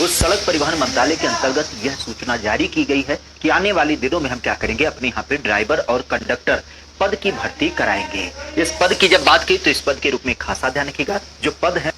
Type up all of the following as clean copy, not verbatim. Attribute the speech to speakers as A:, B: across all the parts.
A: उस सड़क परिवहन मंत्रालय के अंतर्गत यह सूचना जारी की गई है कि आने वाले दिनों में हम क्या करेंगे, अपने यहाँ पे ड्राइवर और कंडक्टर पद की भर्ती कराएंगे। इस पद की जब बात की तो इस पद के रूप में खासा ध्यान रखिएगा, जो पद है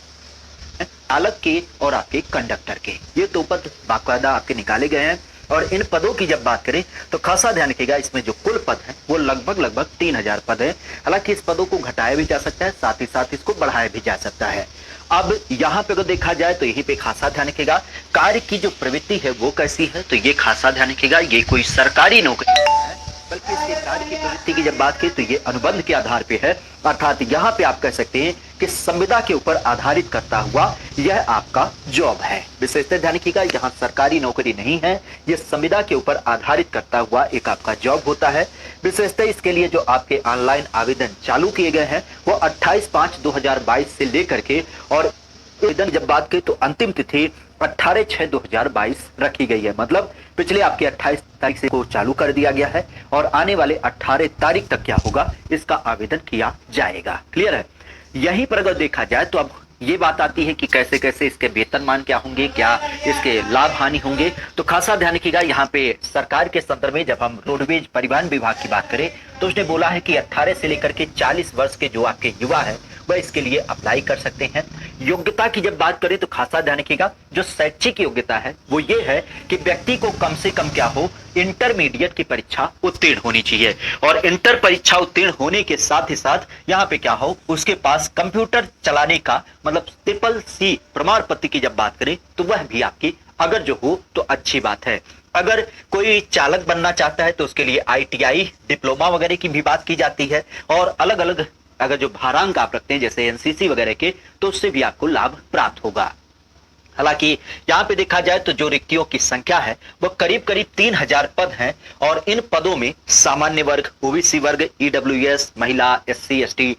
A: चालक के और आपके कंडक्टर के, ये दो पद बाकायदा आपके निकाले गए हैं। और इन पदों की जब बात करें तो खासा ध्यान रखिएगा, इसमें जो कुल पद है वो लगभग 3000 पद है। हालांकि इस पदों को घटाया भी जा सकता है, साथ ही साथ इसको बढ़ाया भी जा सकता है। अब यहाँ पे अगर देखा जाए तो यहीं पे खासा ध्यान रखिएगा, कार्य की जो प्रवृत्ति है वो कैसी है, तो ये खासा ध्यान रखिएगा, ये कोई सरकारी नौकरी नहीं है, बल्कि इसके कार्य की प्रवृत्ति की जब बात की तो ये अनुबंध के आधार पे है। अर्थात यहाँ पे आप कह सकते हैं कि संविदा के ऊपर आधारित करता हुआ यह आपका जॉब है। विशेषतः ध्यान रखिएगा, यहाँ सरकारी नौकरी नहीं है, ये संविदा के ऊपर आधारित करता हुआ एक आपका जॉब होता है। विशेषतः इसके लिए जो आपके ऑनलाइन आवेदन चालू किए गए हैं वो 28/5/2022 से लेकर के, और आवेदन जब बात की तो अंतिम तिथि 18/6/2022 रखी गई है। मतलब पिछले आपके 28 तारीख से को चालू कर दिया गया है और आने वाले 18 तारीख तक क्या होगा, इसका आवेदन किया जाएगा। क्लियर है। यहीं पर अगर देखा जाए तो अब ये बात आती है कि कैसे कैसे इसके वेतनमान क्या होंगे, क्या इसके लाभ हानि होंगे। तो खासा ध्यान रखिएगा, यहाँ पे सरकार के संदर्भ में जब हम रोडवेज परिवहन विभाग की बात करें तो उसने बोला है कि 18 से लेकर के 40 वर्ष के जो आपके युवा है वह इसके लिए अप्लाई कर सकते हैं। योग्यता की जब बात करें तो खासा ध्यान रखिएगा, जो शैक्षिक योग्यता है वो ये है कि व्यक्ति को कम से कम क्या हो, इंटरमीडिएट की परीक्षा उत्तीर्ण होनी चाहिए। और इंटर परीक्षा उत्तीर्ण होने के साथ ही साथ यहाँ पे क्या हो, उसके पास कंप्यूटर चलाने का मतलब CCC प्रमाण पत्र की जब बात करें तो वह भी आपकी अगर जो हो तो अच्छी बात है। अगर कोई चालक बनना चाहता है तो उसके लिए ITI डिप्लोमा वगैरह की भी बात की जाती है। और अलग अलग अगर जो भारांक आप रखते हैं जैसे NCC वगैरह के, तो उससे भी आपको लाभ प्राप्त होगा। हालांकि यहाँ पे देखा जाए तो जो रिक्तियों की संख्या है वो करीब 3000 पद हैं। और इन पदों में सामान्य वर्ग, OBC वर्ग, EWS, महिला, SC ST,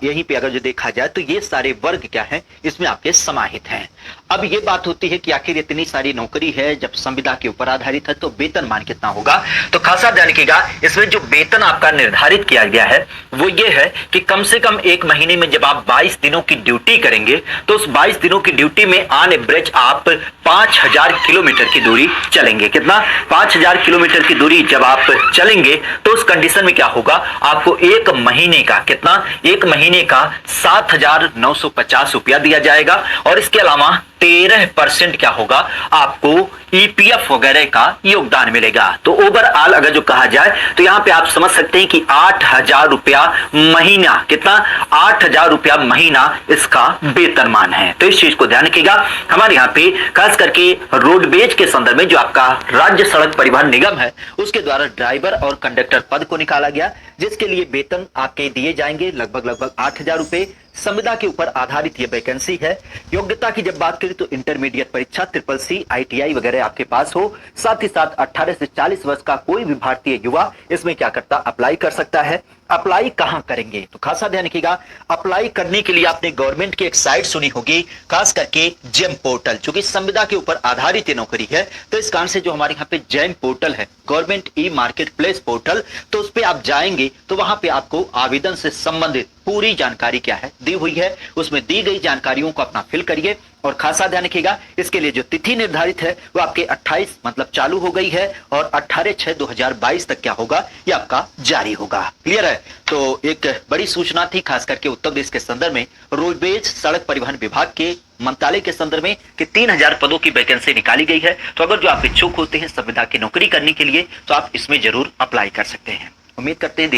A: यहीं पे अगर जो देखा जाए तो ये सारे वर्ग क्या हैं, इसमें आपके समाहित हैं। अब ये बात होती है कि आखिर इतनी सारी नौकरी है, जब संविदा के ऊपर आधारित है तो वेतनमान कितना होगा। तो खासा ध्यान रखिएगा, इसमें जो वेतन आपका निर्धारित किया गया है वो ये है कि कम से कम एक महीने में जब आप 22 दिनों की ड्यूटी करेंगे तो उस 22 दिनों की ड्यूटी में ऑन एवरेज आप 5000 किलोमीटर की दूरी चलेंगे। कितना? 5000 किलोमीटर की दूरी जब आप चलेंगे तो उस कंडीशन में क्या होगा, आपको एक महीने का कितना, एक महीने का 7950 रुपया दिया जाएगा। और इसके अलावा 13% क्या होगा, आपको EPF वगैरह का योगदान मिलेगा। तो ओवरऑल अगर जो कहा जाए तो यहां पे आप समझ सकते हैं कि 8000 रुपया महीना, कितना, 8000 रुपया महीना इसका वेतनमान है। तो इस चीज को ध्यान रखिएगा। हमारे यहाँ पे खास करके रोडवेज के संदर्भ में जो आपका राज्य सड़क परिवहन निगम है उसके द्वारा ड्राइवर और कंडक्टर पद को निकाला गया, जिसके लिए वेतन आपके दिए जाएंगे लगभग 8000 रुपए। संविदा के ऊपर आधारित ये वैकेंसी है। योग्यता की जब बात करें तो इंटरमीडिएट परीक्षा, CCC ITI वगैरह आपके पास हो। साथ ही साथ 18 से 40 वर्ष का कोई भी भारतीय युवा इसमें क्या करता, अप्लाई कर सकता है। अप्लाई कहां करेंगे तो खासा ध्यान रखिएगा, अप्लाई करने के लिए आपने गवर्नमेंट की एक साइट सुनी होगी, खास करके जेम पोर्टल, चूंकि संविदा के ऊपर आधारित ये नौकरी है तो इस कारण से जो हमारे यहाँ पे जेम पोर्टल है, गवर्नमेंट मार्केट प्लेस पोर्टल, तो उस पर आप जाएंगे तो वहां पे आपको आवेदन से संबंधित पूरी जानकारी क्या है दी हुई है। उसमें दी गई जानकारियों को अपना फिल करिए। और खासा ध्यान रखिएगा, इसके लिए जो तिथि निर्धारित है वो आपके 28 मतलब चालू हो गई है और 18/6/2022 तक क्या होगा, ये आपका जारी होगा। क्लियर है। तो एक बड़ी सूचना थी खास करके उत्तर प्रदेश के संदर्भ में, रोडवेज सड़क परिवहन विभाग के मंत्रालय के संदर्भ में कि 3000 पदों की वैकेंसी निकाली गई है। तो अगर जो आप इच्छुक होते हैं संविदा की नौकरी करने के लिए तो आप इसमें जरूर अप्लाई कर सकते हैं। उम्मीद करते हैं